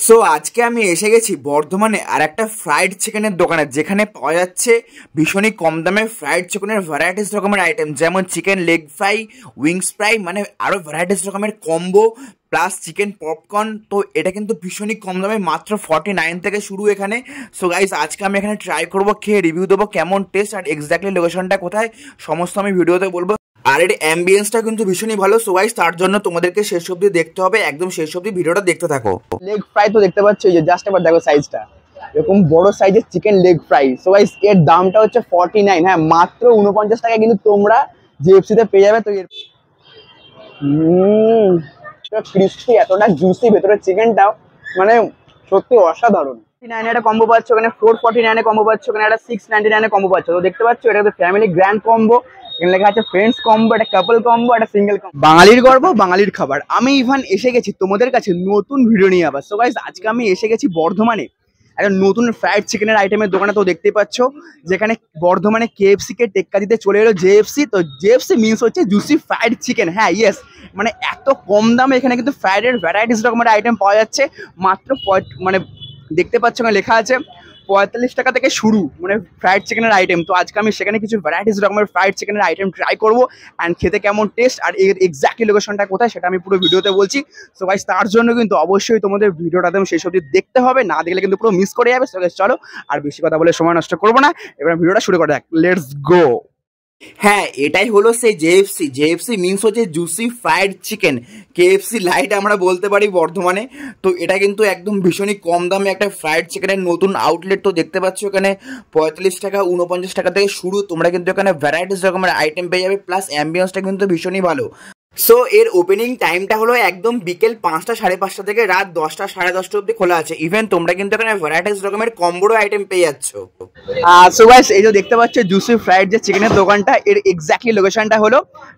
So আজকে আমি এসে গেছি বর্ধমানে আর একটা ফ্রাইড চিকেনের দোকানে, যেখানে পাওয়া যাচ্ছে ভীষণই কম দামে ফ্রাইড চিকেনের ভ্যারাইটিস রকমের আইটেম, যেমন chicken leg fry, wings fry, মানে আরও ভ্যারাইটিস রকমের কম্বো প্লাস চিকেন পপকর্ন। তো এটা কিন্তু ভীষণই কম দামে, মাত্র 49 থেকে শুরু এখানে। সো গাইস, আজকে আমি এখানে ট্রাই করবো, খেয়ে রিভিউ দেবো কেমন টেস্ট আর এক্স্যাক্টলি লোকেশনটা কোথায়, সমস্ত আমি ভিডিওতে বলবো। আর এর অ্যাম্বিয়েন্সটা কিন্তু ভীষণই ভালো। সো গাইস, তার জন্য তোমাদেরকে শেষ অবধি দেখতে হবে, একদম শেষ অবধি ভিডিওটা দেখতে থাকো। লেগ ফ্রাই তো দেখতে পাচ্ছ, এই যে জাস্ট এবার দেখো সাইজটা, এরকম বড় সাইজের chicken leg fry. So guys, এর দামটা হচ্ছে 49। হ্যাঁ, মাত্র 49 টাকায় কিন্তু তোমরা জিএফসি তে পেয়ে যাবে। তো এর ক্রিস্পি, এতটা জুসি ভেতরের চিকেনটাও, মানে সত্যি অসাধারণ। 49 একটা কম্বো পাচ্ছ, ওখানে 449 কম্বো পাচ্ছ, ওখানে একটা 699 কম্বো পাচ্ছ। তো দেখতে পাচ্ছ, এটা কিন্তু ফ্যামিলি গ্র্যান্ড কম্বো। এখানে লেখা আছে ফ্রেন্ডস কম্বো, একটা কাপল কম্বো, একটা সিঙ্গেল কম্বো। বাঙালির গর্ব, বাঙালির খাবার। আমি ইভান এসে গেছি তোমাদের কাছে নতুন ভিডিও নিয়ে আবার। সো গাইস, আজকে আমি এসে গেছি বর্ধমানে একটা নতুন ফ্রাইড চিকেনের আইটেমের দোকানে। তো দেখতেই পাচ্ছ, যেখানে বর্ধমানে কেএফসি কে টেক্কা দিতে চলে এলো জেএফসি। তো জেএফসি মিনস হচ্ছে জুসি ফ্রাইড চিকেন। হ্যাঁ, ইয়েস, মানে এত কম দামে এখানে কিন্তু ফ্রাইডের ভ্যারাইটিস রকমের আইটেম পাওয়া যাচ্ছে। মাত্র মানে দেখতে পাচ্ছ না, লেখা আছে 45 টাকা থেকে শুরু, মানে ফ্রাইড চিকেনের আইটেম। তো আজকে আমি সেখানে কিছু ভ্যারাইটিস রকমের ফ্রাইড চিকেনের আইটেম ট্রাই করবো, অ্যান্ড খেতে কেমন টেস্ট আর এর এক্স্যাক্টলি লোকেশনটা কোথায় সেটা আমি পুরো ভিডিওতে বলছি। সো গাইস, তার জন্য কিন্তু অবশ্যই তোমাদের ভিডিওটা একদম শেষ অবধি দেখতে হবে, না দেখলে কিন্তু পুরো মিস করে যাবে। সো গাইস, চলো আর বেশি কথা বলে সময় নষ্ট করবো না, এবার ভিডিওটা শুরু করা যাক। Let's go. হ্যাঁ, এটাই হলো সেই জেএফসি। জেএফসি মিনস হচ্ছে juicy fried chicken, KFC light আমরা বলতে পারি বর্ধমানে। তো এটা কিন্তু একদম ভীষণই কম দামে একটা ফ্রাইড চিকেনের নতুন আউটলেট। তো দেখতে পাচ্ছ, এখানে 45 টাকা 49 টাকা থেকে শুরু। তোমরা কিন্তু এখানে ভ্যারাইটিস রকমের আইটেম পেয়ে যাবে, প্লাস অ্যাম্বিয়েন্সটা কিন্তু ভীষণই ভালো। সো এর ওপেনিং টাইমটা হলো একদম বিকেল 5টা 5:30 থেকে রাত 10টা 10:30 অব্দি খোলা আছে। ইভেন তোমরা কিন্তু এখানে ভ্যারাইটিস রকমের কম্বোরও আইটেম পেয়ে যাচ্ছ। সো গাইস, এই যে দেখতে পাচ্ছ জুসি ফ্রাইড যে চিকেনের দোকানটা, এর এক্স্যাক্টলি লোকেশনটা হলো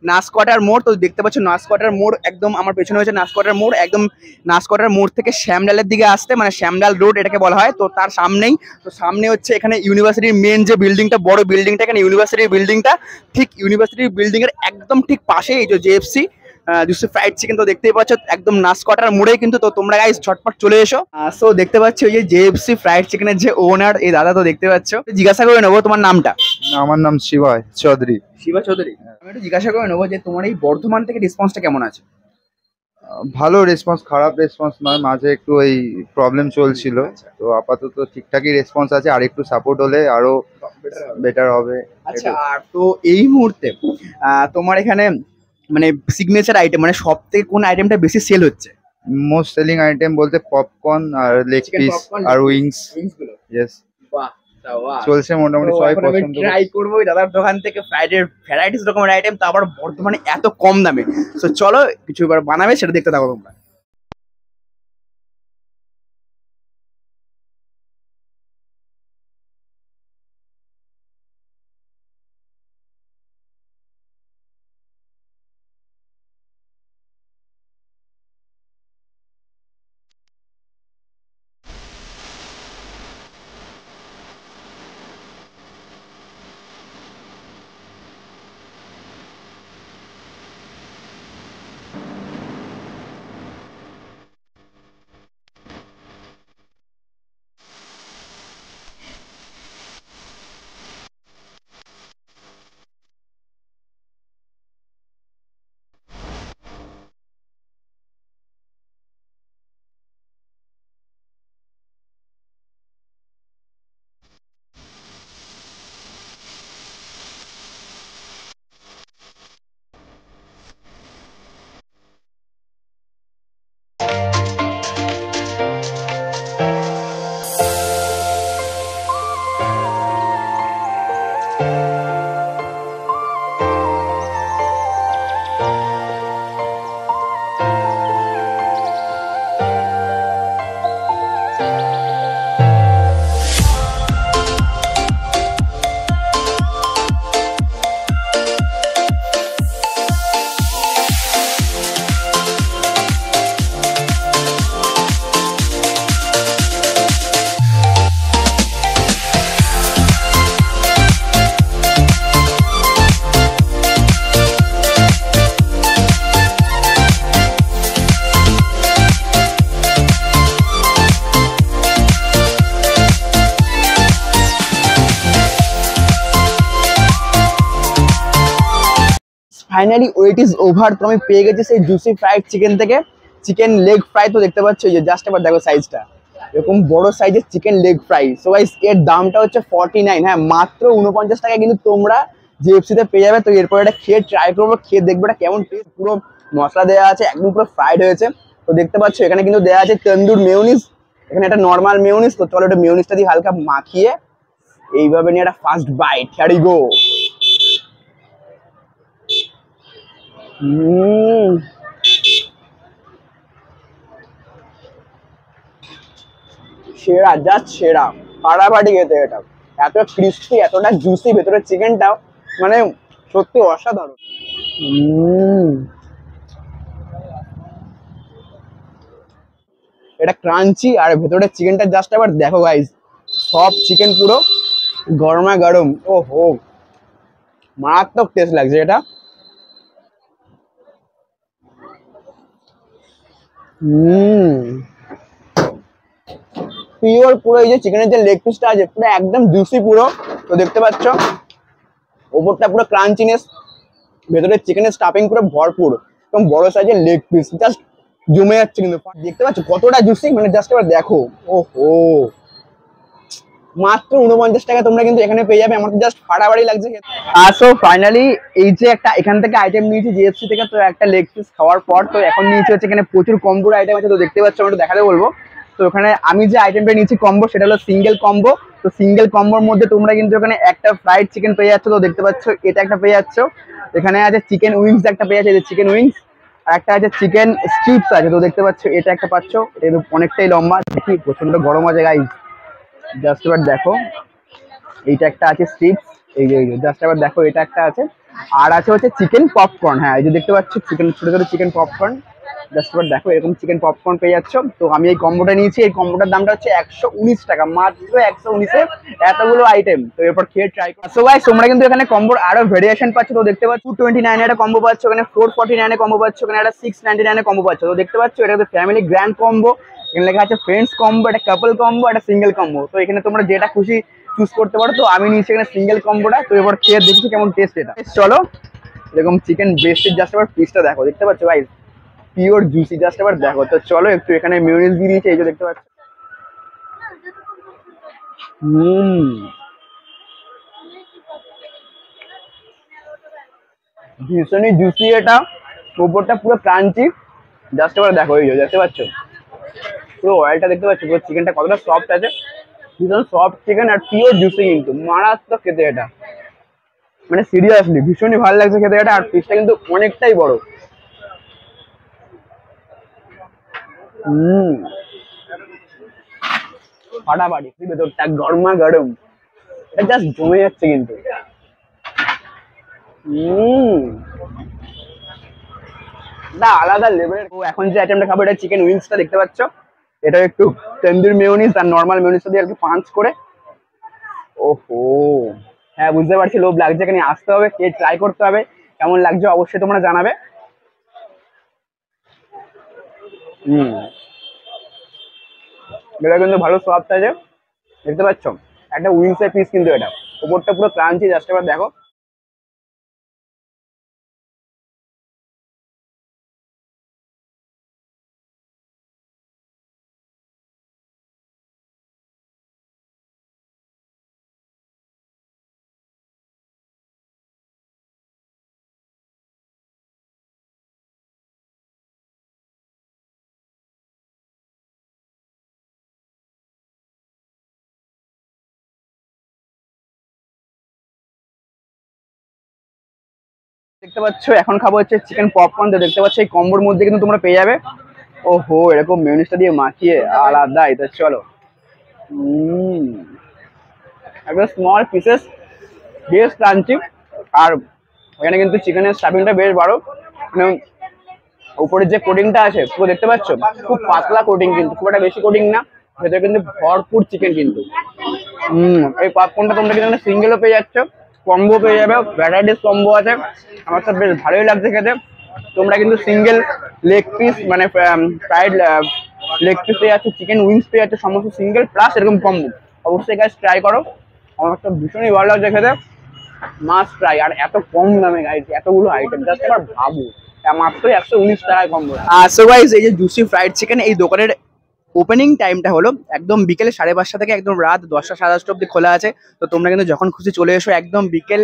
নাসকোয়াটার মোড়। তো দেখতে পাচ্ছ নাসকোয়াটার মোড়, একদম আমার পেছনে হচ্ছে নাসকোয়াটার মোড়। একদম নাসকোয়াটার মোড় থেকে শ্যামডালের দিকে আসতে, মানে শ্যামডাল রোড এটাকে বলা হয়। তো তার সামনেই, তো সামনে হচ্ছে এখানে ইউনিভার্সিটির মেন যে বিল্ডিংটা, বড় বিল্ডিংটা, এখানে ইউনিভার্সিটির বিল্ডিংটা, ঠিক ইউনিভার্সিটির বিল্ডিং এর একদম ঠিক পাশে এই যে জেএফসি জুসি ফ্রাইড চিকেন। তো দেখতেই পাচ্ছ একদম নাসকোয়াটার মোড়ে কিন্তু। তো তোমরা গাইস ঝটপট চলে এসো। সো দেখতে পাচ্ছ এই যে জেএফসি ফ্রাইড চিকেনের যে ওনার, এই দাদা। তো দেখতে পাচ্ছ, জিজ্ঞাসা করে নেবো তোমার নামটা। আমার নাম শিবা চৌধুরী। শিবা চৌধুরী। আমি একটু জিজ্ঞাসা করে নেবো যে তোমার এই বর্ধমান থেকে রেসপন্সটা কেমন আছে? ভালো রেসপন্স, খারাপ রেসপন্স নয়, মাঝে একটু এই প্রবলেম চলছিল। তো আপাতত ঠিকঠাকই রেসপন্স আছে, আর একটু সাপোর্ট হলে আরো বেটার হবে। আচ্ছা, আর তো এই মুহূর্তে তোমার এখানে মানে সিগনেচার আইটেম, মানে সব থেকে কোন আইটেমটা বেশি সেল হচ্ছে? মোস্ট সেলিং আইটেম বলতে পপকর্ন আর লেগ Chicken পিস popcorn, আর leg উইংস। wings গুলো। ইয়েস, বাহ, বাহ। চলছে মোটামুটি, সবাই পছন্দ করে। ট্রাই করবো ওই দাদার দোকান থেকে ফ্রাইডের ভ্যারাইটিস রকমের আইটেম, তো আবার বর্তমানে এত কম দামে। তো চলো, কিছু এবার বানাবে সেটা দেখতে থাকো তোমরা। Finally wait is over. তো আমি পেয়ে গেছি সেই জুসি ফ্রাইড চিকেন থেকে চিকেন লেগ ফ্রাই। তো দেখতে পাচ্ছ এই যে জাস্ট আবার দেখো সাইজটা, এরকম বড় সাইজের chicken leg fry. So guys এর দামটা হচ্ছে 49, হ্যাঁ মাত্র 49 টাকা কিন্তু তোমরা জিএফসি তে পেয়ে যাবে। তো এরপর এটা খেয়ে ট্রাই করবো, খেয়ে দেখবো এটা কেমন টেস্ট। পুরো মশলা দেওয়া আছে, একদম পুরো ফ্রাইড হয়েছে। তো দেখতে পাচ্ছ এখানে কিন্তু দেওয়া আছে তন্দুর মেয়োনিজ, এখানে একটা নর্মাল মেয়োনিজ। তো চলো এটা মেয়োনিজটা দিয়ে হালকা মাখিয়ে এইভাবে নিয়ে একটা first bite, here we go. সেরা, জাস্ট সেরা, ফাটাফাটি খেতে এটা। এত ক্রিস্পি, এতটা জুসি ভেতরের চিকেনটাও, মানে সত্যি অসাধারণ। এটা ক্রাঞ্চি আর ভেতরের চিকেনটা জাস্ট আবার দেখো গাইস, সব চিকেন পুরো গরমা গরম। ও হো, মারাত্মক টেস্ট লাগছে এটা। পিওর পুরো এই যে চিকেনের যে লেগ পিসটা আছে পুরো একদম জুসি পুরো। তো দেখতে পাচ্ছ ওপরটা পুরো ক্রাঞ্চিনেস, ভেতরে চিকেনের স্টাফিং পুরো ভরপুর, একদম বড় সাইজের লেগ পিস, জাস্ট জমে যাচ্ছে কিন্তু। দেখতে পাচ্ছ কতটা জুসি, মানে জাস্ট আবার দেখো। ওহো, মাত্র 49 টাকা তোমরা কিন্তু এখানে পেয়ে যাবে। আমার তো জাস্ট ফাটাফাটি লাগছে। সো ফাইনালি এই যে একটা এখান থেকে আইটেম নিয়েছি জিএফসি থেকে, তো একটা লেগ পিস খাওয়ার পর তো এখন নিয়েছি হচ্ছে এখানে প্রচুর কম্বোর আইটেম আছে। তো দেখতে পাচ্ছ, আমি একটু দেখাতে বলবো। তো ওখানে আমি যে আইটেমটা নিয়েছি কম্বো, সেটা হলো সিঙ্গেল কম্বো। তো সিঙ্গেল কম্বোর মধ্যে তোমরা কিন্তু এখানে একটা ফ্রাইড চিকেন পেয়ে যাচ্ছ। তো দেখতে পাচ্ছ এটা একটা পেয়ে যাচ্ছ, এখানে আছে চিকেন উইংস একটা পেয়ে যাচ্ছে, চিকেন উইংস, আর একটা আছে চিকেন স্ট্রিপস আছে। তো দেখতে পাচ্ছ এটা একটা পাচ্ছ, এর অনেকটাই লম্বা, দেখি প্রচন্ড গরম আছে গাইস, জাস্ট এবার দেখো। এইটা একটা আছে স্ট্রিপস, এই যে জাস্ট এবার দেখো এটা একটা আছে। আর আছে হচ্ছে চিকেন পপকর্ন, হ্যাঁ এই যে দেখতে পাচ্ছ চিকেন, ছোট ছোট চিকেন পপকর্ন, জাস্ট এবার দেখো এরকম চিকেন পপকর্ন পেয়ে যাচ্ছ। তো আমি এই কম্বোটা নিয়েছি, এই কম্বোটার দামটা হচ্ছে 119 টাকা, মাত্র 119-এ এতগুলো আইটেম। তো এরপর খেয়ে ট্রাই করো। সো গাইস তোমরা কিন্তু এখানে কম্বোর আরো ভেরিয়েশন পাচ্ছ। তো দেখতে পাচ্ছ 229 একটা কম্বো পাচ্ছ, এখানে 449 কম্বো পাচ্ছ, এখানে একটা 699 কম্বো পাচ্ছ। তো দেখতে পাচ্ছ এটা হচ্ছে ফ্যামিলি গ্র্যান্ড কম্বো, এখানে লেখা আছে ফ্রেন্ডস কম্বো, একটা কাপল কম্বো, একটা সিঙ্গেল কম্বো। তো এখানে তোমরা যেটা খুশি চুজ করতে পারো। তো আমি নিয়েছি এখানে সিঙ্গেল কম্বোটা। তো এবার খেয়ে দেখছি কেমন টেস্ট এটা। চলো এরকম চিকেন ব্রেস্টের জাস্ট আবার পিসটা দেখো, দেখতে পাচ্ছ গাইস পিওর জুসি, জাস্ট আবার দেখো। তো চলো একটু এখানে মিউনিস দিয়ে দিয়েছে, এই যে দেখতে পাচ্ছ। ভীষণই জুসি এটা, উপরটা পুরো ক্রাঞ্চি, জাস্ট আবার দেখো, এই যে দেখতে পাচ্ছ পুরো অয়েলটা দেখতে পাচ্ছ, পুরো চিকেনটা কতটা সফট আছে, ভীষণ সফট চিকেন আর পিওর জুসি, কিন্তু মারাত্মক খেতে এটা, মানে সিরিয়াসলি ভীষণই ভালো লাগছে খেতে এটা। আর পিসটা কিন্তু অনেকটাই বড়। ফাটাফাটি, ভেতরটা গরমা গরম, এটা জাস্ট জমে যাচ্ছে কিন্তু। আলাদা লেভেলের। এখন যে আইটেমটা খাবো এটা চিকেন উইংসটা দেখতে পাচ্ছ, এটা একটু তন্দুর মেয়োনিজ আর নর্মাল মেয়োনিজটা দিয়ে আর কি পাঞ্চ করে। ওহো, হ্যাঁ বুঝতে পারছি লোভ লাগছে, এখানে আসতে হবে, খেয়ে ট্রাই করতে হবে কেমন লাগছে, অবশ্যই তোমরা জানাবে। এটা কিন্তু ভালো সফট আছে, দেখতে পাচ্ছ একটা উইংসের পিস কিন্তু এটা, উপরটা পুরো ক্রাঞ্চি, জাস্ট এবার দেখো। দেখতে পাচ্ছ এখন খাবো হচ্ছে চিকেন পপকর্ন। তো দেখতে পাচ্ছ এই কম্বোর মধ্যে কিন্তু তোমরা পেয়ে যাবে। ওহো, এরকম মেয়োনিজটা দিয়ে মাখিয়ে আলাদা। এটা চলো একটা স্মল পিসেস, বেশ ক্রাঞ্চি। আর এখানে কিন্তু চিকেনের স্টাফিংটা বেশ বড়, উপরের যে কোটিংটা আছে পুরো দেখতে পাচ্ছ খুব পাতলা কোটিং, কিন্তু খুব একটা বেশি কোটিং না, ভেতরে কিন্তু ভরপুর চিকেন কিন্তু। এই পপকর্নটা তোমরা কিন্তু সিঙ্গেলও পেয়ে যাচ্ছ, কম্বো পেয়ে যাবে, ভ্যারাইটিস কম্বো আছে। আমার তো বেশ ভালোই লাগছে খেতে। তোমরা কিন্তু সিঙ্গেল লেগ পিস মানে ফ্রাইড লেগ পিস পেয়ে যাচ্ছে, চিকেন উইংস পেয়ে যাচ্ছে, সমস্ত সিঙ্গেল প্লাস এরকম কম্বো। অবশ্যই গাইস ট্রাই করো, আমার তো ভীষণই ভালো লাগছে খেতে। Must try. আর এত কম দামে গাইজ এতগুলো আইটেম, জাস্ট এবার ভাবো মাত্র 119 টাকায় কম্বো। সো গাইজ এই যে জুসি ফ্রাইড চিকেন, এই দোকানের ওপেনিং টাইমটা হলো একদম বিকেলে 5:30 থেকে একদম রাত 10টা 10:30 অব্দি খোলা আছে। তো তোমরা কিন্তু যখন খুশি চলে এসো, একদম বিকেল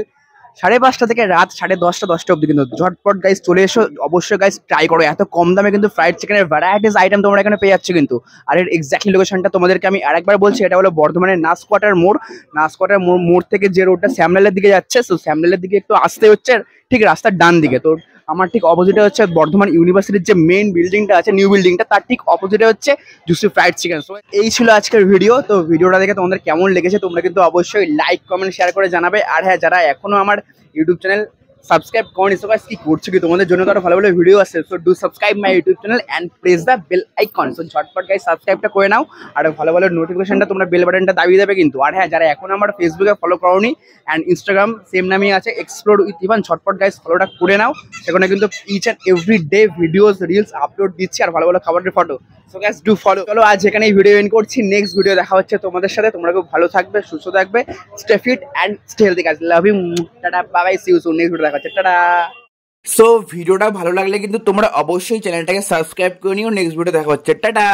5:30 থেকে রাত 10:30 অব্দি কিন্তু ঝটপট গাইজ চলে এসো। অবশ্যই গাইজ ট্রাই করো, এত কম দামে কিন্তু ফ্রাইড চিকেনের ভ্যারাইটিস আইটেম তোমরা এখানে পেয়ে যাচ্ছ কিন্তু। আর এর এক্স্যাক্টলি লোকেশনটা তোমাদেরকে আমি আরেকবার বলছি, এটা হলো বর্ধমানের নাসকোয়াটার মোড়। নাসকোয়াটার মোড় থেকে যে রোডটা শ্যামলালের দিকে যাচ্ছে, তো শ্যামলালের দিকে একটু আসতে হচ্ছে ঠিক রাস্তার ডান দিকে। তো আমার ঠিক অপোজিটে হচ্ছে বর্ধমান ইউনিভার্সিটির যে মেইন বিল্ডিংটা আছে, নিউ বিল্ডিংটা, তার ঠিক অপোজিটে হচ্ছে জুসি ফ্রাইড চিকেন। সো এই ছিল আজকের ভিডিও। তো ভিডিওটা দেখে তোমাদের কেমন লেগেছে তোমরা কিন্তু অবশ্যই লাইক কমেন্ট শেয়ার করে জানাবে। আর হ্যাঁ, যারা এখনো আমার ইউটিউব চ্যানেল সাবস্ক্রাইব করনি, সো গাইস কি করছো কি, তোমাদের জন্য তো আরো ভালো ভালো ভিডিও আছে। So do subscribe my YouTube channel and press the bell icon. So ঝটপট গাইস সাবস্ক্রাইবটা করে নাও, আর ভালো ভালো নোটিফিকেশনটা তোমরা বেল বাটনটা দাবিয়ে দেবে কিন্তু। আর হ্যাঁ, যারা এখন আমার ফেসবুকে ফলো করোনি অ্যান্ড ইনস্টাগ্রাম সেম নামেই আছে এক্সপ্লোর উইথ ইভান, ঝটপট গাইস ফলোটা করে নাও। সেখানে কিন্তু each and every day videos reels upload দিচ্ছি আর ভালো ভালো খাবারের ফটো। So guys do follow. চলো আজ এখানে এই ভিডিও এন্ড করছি, নেক্সট ভিডিও দেখা হচ্ছে তোমাদের সাথে। তোমরা খুব ভালো থাকবে, সুস্থ থাকবে, stay fit and stay healthy guys. Love you, tata, bye bye, see you soon. Next video দেখা হচ্ছে, টাটা। সো ভিডিওটা ভালো লাগলে কিন্তু তোমরা অবশ্যই চ্যানেলটাকে সাবস্ক্রাইব করে নিও। নেক্সট ভিডিও দেখা হচ্ছে, টাটা।